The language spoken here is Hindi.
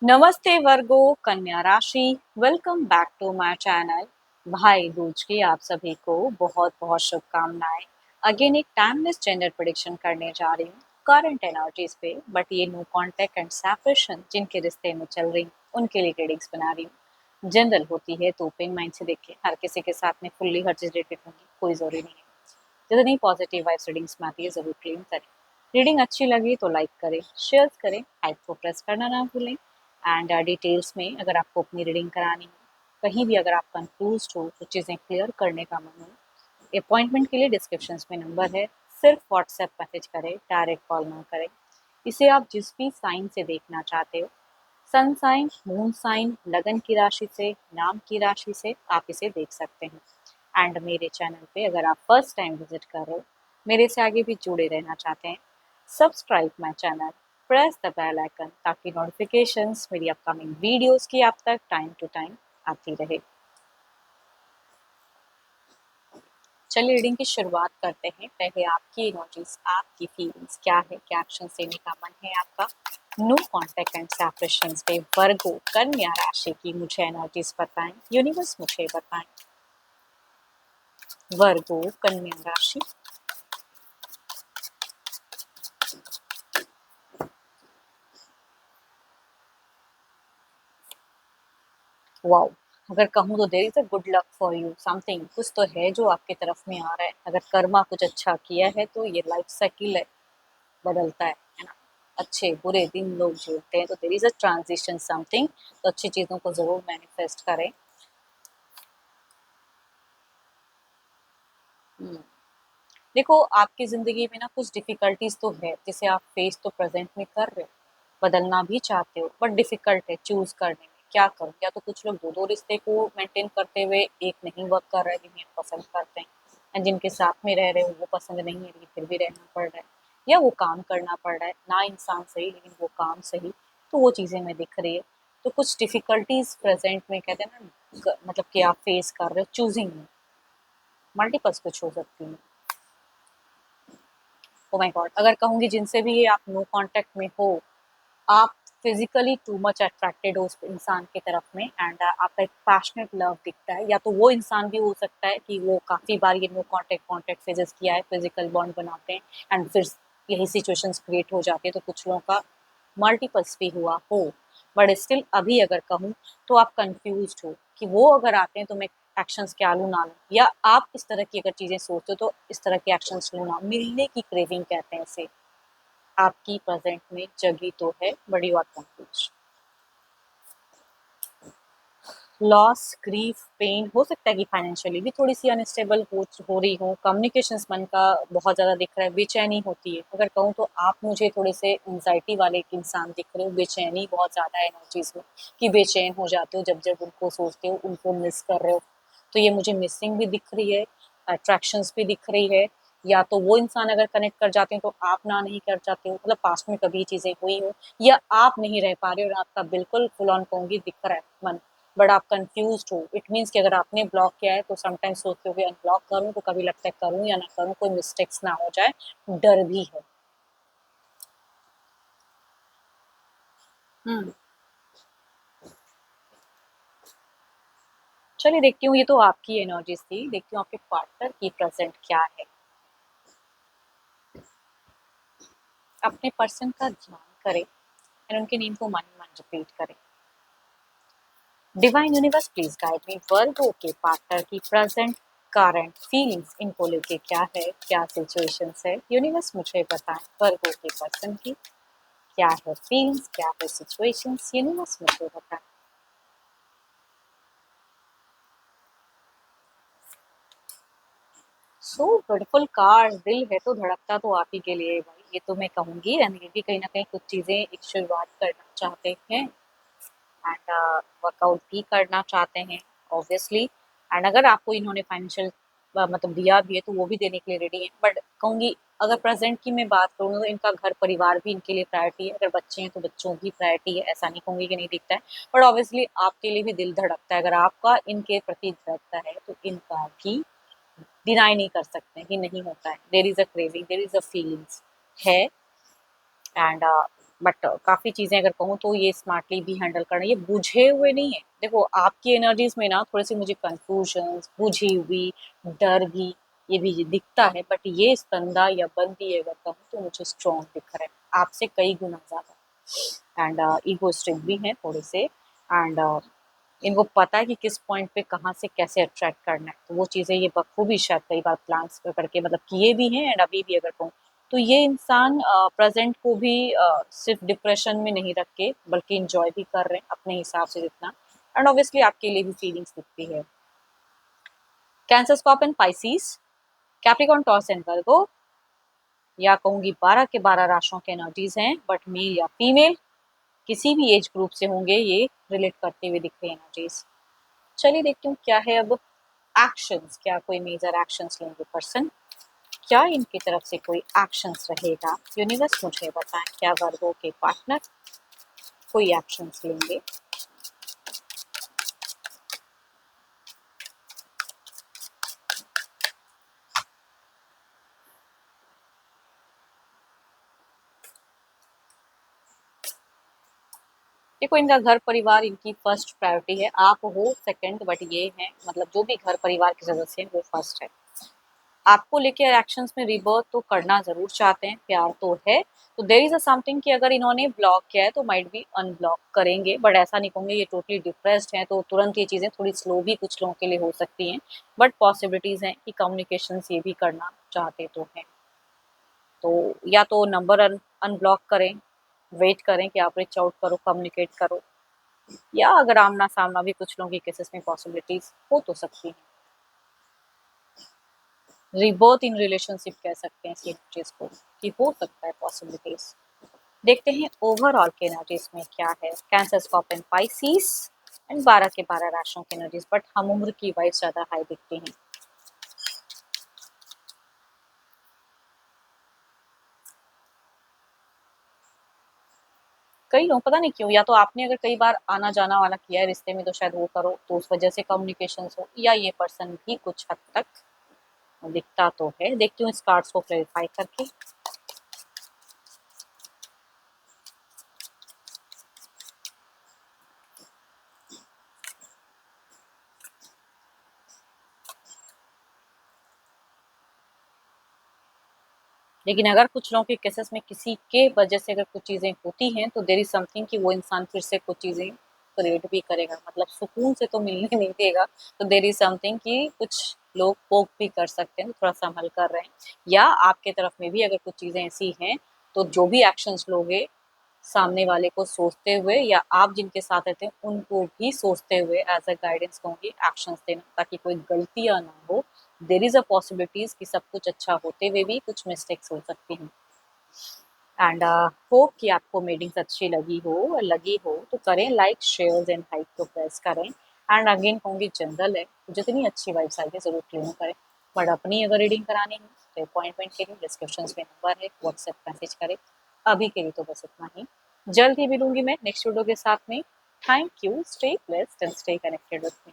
नमस्ते वर्गो कन्या राशि। Welcome back to my channel. Bhai Dooj की आप सभी को बहुत बहुत शुभकामनाएं। अगेन एक टाइमलेस जेंडर प्रेडिक्शन करने जा रही हूँ करंट एनर्जीज पे, बट ये नो कॉन्टेक्ट एंड सेपरेशन जिनके रिश्ते में चल रही उनके लिए रीडिंग्स बना रही हूँ। जनरल होती है तो ओपन माइंड से देखें, हर किसी के साथ में फुल्ली हर चीज रिलेटेड होंगी कोई जरूरी नहीं है। जितनी पॉजिटिव वाइब्स रीडिंग्स में आती है जरूर क्लेम करें। रीडिंग अच्छी लगी तो लाइक करें, शेयर करें, हाइप को प्रेस करना ना भूलें। एंड डिटेल्स में अगर आपको अपनी रीडिंग करानी हो, कहीं भी अगर आप कंफ्यूज हो तो चीज़ें क्लियर करने का मन हो, अपॉइंटमेंट के लिए डिस्क्रिप्शन में नंबर है, सिर्फ व्हाट्सएप मैसेज करें, डायरेक्ट कॉल ना करें। इसे आप जिस भी साइन से देखना चाहते हो, सन साइन, मून साइन, लगन की राशि से, नाम की राशि से आप इसे देख सकते हैं। एंड मेरे चैनल पे अगर आप फर्स्ट टाइम विजिट कर रहे हो, मेरे से आगे भी जुड़े रहना चाहते हैं, subscribe my channel, press the bell icon ताकि नोटिफिकेशंस मेरी अपकमिंग वीडियोस की आप तक टाइम टू टाइम आती रहे। चलिए रीडिंग की शुरुआत करते हैं। पहले आपकी इमोजीज, आपकी फीलिंग्स क्या है, क्या एक्शन लेने का मन है आपका। नो कॉन्टेक्ट एंड सेपरेशंस पे वर्गो कन्या राशि की मुझे एनर्जीज बताएं, यूनिवर्स मुझे बताएं। वर्गो कन्या राशि, वाओ। अगर कहूँ तो there is a good luck for you, something कुछ तो है जो आपके तरफ में आ रहा है। अगर कर्मा कुछ अच्छा किया है तो ये लाइफ साइकिल है, बदलता है ना। अच्छे बुरे दिन लोग झेलते हैं, तो there is a transition something. तो अच्छी चीजों को जरूर मैनिफेस्ट करें। हम्म, देखो आपकी जिंदगी में ना कुछ डिफिकल्टीज तो है जिसे आप फेस तो प्रेजेंट में कर रहे हो, बदलना भी चाहते हो, बट डिफिकल्ट है चूज करने में क्या करूँ। या तो कुछ लोग दो दो रिश्ते को मेंटेन करते हुए एक नहीं वर्क कर रहा है जिन्हें आप पसंद करते हैं, एंड जिनके साथ में रह रहे हो वो पसंद नहीं है लेकिन फिर भी रहना पड़ रहा है, या वो काम करना पड़ रहा है ना, इंसान सही लेकिन वो काम सही। तो वो चीज़ें में दिख रही है। तो कुछ डिफिकल्टीज प्रेजेंट में कहते हैं ना, मतलब कि आप फेस कर रहे हो चूजिंग में। मल्टीपल्स कुछ हो सकती है। ओ माय गॉड, अगर कहूँगी जिनसे भी आप नो कांटेक्ट में हो, आप फिजिकली टू मच अट्रैक्टेड हो उस इंसान की तरफ में, एंड आपका एक पैशनेट लव दिखता है। या तो वो इंसान भी हो सकता है कि वो काफ़ी बार ये नो कांटेक्ट कांटेक्ट फेजेस किया है, फिजिकल बॉन्ड बनाते हैं एंड फिर यही सिचुएशंस क्रिएट हो जाती है। तो कुछ लोगों का मल्टीपल्स भी हुआ हो, बट स्टिल अभी अगर कहूँ तो आप कंफ्यूज हो कि वो अगर आते हैं तो मैं एक्शंस क्या लूँ ना लूँ, या आप इस तरह की अगर चीज़ें सोचते हो तो इस तरह के एक्शंस लूँ ना। मिलने की क्रेविंग कहते हैं इसे, आपकी प्रेजेंट में जगी तो है, but you are confuse. Loss, grief, pain हो सकता है कि फाइनेंशियली भी थोड़ी सी अनस्टेबल हो रही हो। कम्युनिकेशंस मन का बहुत ज़्यादा दिख रहा है, बेचैनी होती है। अगर कहूँ तो आप मुझे थोड़े से एंजाइटी वाले एक इंसान दिख रहे हो, बेचैनी बहुत ज़्यादा है एनर्जीज में, कि बेचैन हो जाते हो जब जब उनको सोचते हो, उनको मिस कर रहे हो। तो ये मुझे मिसिंग भी दिख रही है, अट्रैक्शंस भी दिख रही है। या तो वो इंसान अगर कनेक्ट कर जाते हैं तो आप ना नहीं कर जाते हो, मतलब पास्ट में कभी चीज़ें हुई हो, या आप नहीं रह पा रहे हो और आपका बिल्कुल फुल ऑन कहूँगी दिख रहा है मन, बट आप कंफ्यूज्ड हो। इट मीन्स कि अगर आपने ब्लॉक किया है तो समटाइम्स सोचते हो कि अनब्लॉक करूँ, तो कभी लगता है करूँ या ना करूँ, कोई मिस्टेक्स ना हो जाए, डर भी है। हम्म, चलिए देखती हूँ, ये तो आपकी एनर्जीज थी, देखती हूँ आपके पार्टनर की प्रेजेंट क्या है। अपने पर्सन का ध्यान करें एंड उनके नेम को मन ही मन रिपीट करें। Divine universe please guide me, Virgo के पार्टनर की प्रेजेंट करंट फीलिंग्स इनको लेके क्या है, क्या सिचुएशंस है, यूनिवर्स मुझे बताएं। वर्गो के पर्सन की क्या है फीलिंग्स, क्या है सिचुएशंस, यूनिवर्स मुझे बताएं। सो ब्यूटीफुल कार्ड, दिल है तो धड़कता तो आप ही के लिए भाई, ये तो मैं कहूंगी। एंड ये भी कहीं ना कहीं कुछ चीजें एक शुरुआत करना चाहते हैं एंड वर्कआउट भी करना चाहते हैं ऑब्वियसली। एंड अगर आपको इन्होंने फाइनेंशियल मतलब दिया भी है तो वो भी देने के लिए रेडी है, बट कहूँगी अगर प्रेजेंट की मैं बात करूँ तो इनका घर परिवार भी इनके लिए प्रायोरिटी है। अगर बच्चे हैं तो बच्चों की प्रायोरिटी है, ऐसा नहीं कहूँगी कि नहीं दिखता है, बट ऑब्वियसली आपके लिए भी दिल धड़कता है। अगर आपका इनके प्रति धड़कता है तो इनका भी डिनाई नहीं कर सकते कि नहीं होता है। There is a craving, there is a feelings है। एंड बट काफ़ी चीज़ें अगर कहूँ तो ये स्मार्टली भी हैंडल करना, ये बुझे हुए नहीं है। देखो आपकी एनर्जीज़ में ना थोड़ी-सी मुझे कन्फ्यूजन्स, बुझी हुई, डर भी, ये भी दिखता है, बट ये स्तंदा या बंदी अगर कहूँ तो मुझे स्ट्रॉन्ग दिख रहा है, आपसे कई गुना ज़्यादा। एंड इगोइस्टिक भी हैं थोड़े से, एंड इनको पता है कि किस पॉइंट पे कहाँ से कैसे अट्रैक्ट करना है, तो वो चीज़ें ये बखूबी शायद कई बार प्लान्स करके मतलब किए भी हैं। एंड अभी भी अगर कहूँ तो ये इंसान प्रेजेंट को भी सिर्फ डिप्रेशन में नहीं रख के बल्कि इंजॉय भी कर रहे हैं अपने हिसाब से जितना। एंड ऑब्वियसली आपके लिए भी फीलिंग्स दिखती है। Cancer, scorpion, Pisces, Capricorn, taurus and वर्गो, या कहूँगी 12 के 12 राशियों के एनर्जीज हैं, बट मेल या फीमेल किसी भी एज ग्रुप से होंगे ये रिलेट करते हुए दिख रहे हैं एनर्जीज। चलिए देखती हूँ क्या है अब एक्शंस, क्या कोई मेजर एक्शंस लेंगे पर्सन, क्या इनकी तरफ से कोई एक्शंस रहेगा। यूनिवर्स मुझे बताएं क्या वर्गों के पार्टनर कोई एक्शंस लेंगे। देखो इनका घर परिवार इनकी फर्स्ट प्रायोरिटी है, आप हो सेकंड, बट ये है मतलब जो भी घर परिवार के सदस्य हैं वो फर्स्ट है। आपको लेके एक्शंस में रिबर्थ तो करना ज़रूर चाहते हैं, प्यार तो है, तो देयर इज़ अ समथिंग कि अगर इन्होंने ब्लॉक किया है तो माइट बी अनब्लॉक करेंगे, बट ऐसा नहीं कहूँगी ये टोटली डिप्रेस्ड हैं तो तुरंत ये चीज़ें थोड़ी स्लो भी कुछ लोगों के लिए हो सकती हैं, बट पॉसिबिलिटीज़ हैं कि कम्युनिकेशंस ये भी करना चाहते तो हैं। तो या तो नंबर अनब्लॉक करें, वेट करें कि आप रीच आउट करो, कम्युनिकेट करो, या अगर आमना सामना भी कुछ लोगों की केसेस में पॉसिबिलिटीज हो तो सकती हैं। रिबर्थ इन रिलेशनशिप कह सकते हैं इस चीज को कि हो सकता है पॉसिबिलिटीज। देखते हैं ओवरऑल के एनर्जीज में क्या है। कैंसर, स्कॉर्पियन, पाइसिस एंड 12 के 12 राशियों के एनर्जीज, बट हम उम्र की वाइफ ज्यादा हाई दिखती हैं। कई लोग पता नहीं क्यों, या तो आपने अगर कई बार आना जाना वाला किया है रिश्ते में तो शायद वो करो तो उस वजह से कम्युनिकेशन हो, या ये पर्सन भी कुछ हद तक दिखता तो है। देखती हूँ इस कार्ड्स को क्लैरिफाई करके। लेकिन अगर कुछ लोगों के केसेस में किसी के वजह से अगर कुछ चीज़ें होती हैं तो देयर इज समथिंग कि वो इंसान फिर से कुछ चीज़ें क्रिएट भी करेगा, मतलब सुकून से तो मिलने नहीं देगा। तो देयर इज समथिंग कि कुछ लोग पोक भी कर सकते हैं, तो थोड़ा संभल कर रहे हैं। या आपके तरफ में भी अगर कुछ चीज़ें ऐसी हैं तो जो भी एक्शंस लोगे सामने वाले को सोचते हुए, या आप जिनके साथ रहते हैं उनको भी सोचते हुए एज अ गाइडेंस कहूँगी एक्शंस देना, ताकि कोई गलतियाँ ना हो। देयर इज़ अ पॉसिबिलिटीज़ कि सब कुछ अच्छा होते हुए भी कुछ मिस्टेक्स हो सकती हैं। एंड होप कि आपको मीटिंग्स अच्छी लगी हो तो करें लाइक, शेयर्स एंड हाइप को प्रेस करें। एंड अगेन कहूँगी जनरल है, तो जितनी अच्छी वाइब्स आएगी ज़रूर क्लेम करें, बट अपनी अगर रीडिंग करानी है तो अपॉइंटमेंट के लिए डिस्क्रिप्शन में नंबर है, व्हाट्सएप मैसेज करें। अभी के लिए तो बस इतना ही, जल्द ही मिलूंगी मैं नेक्स्ट वीडियो के साथ में। Thank you, stay blessed and stay connected with me.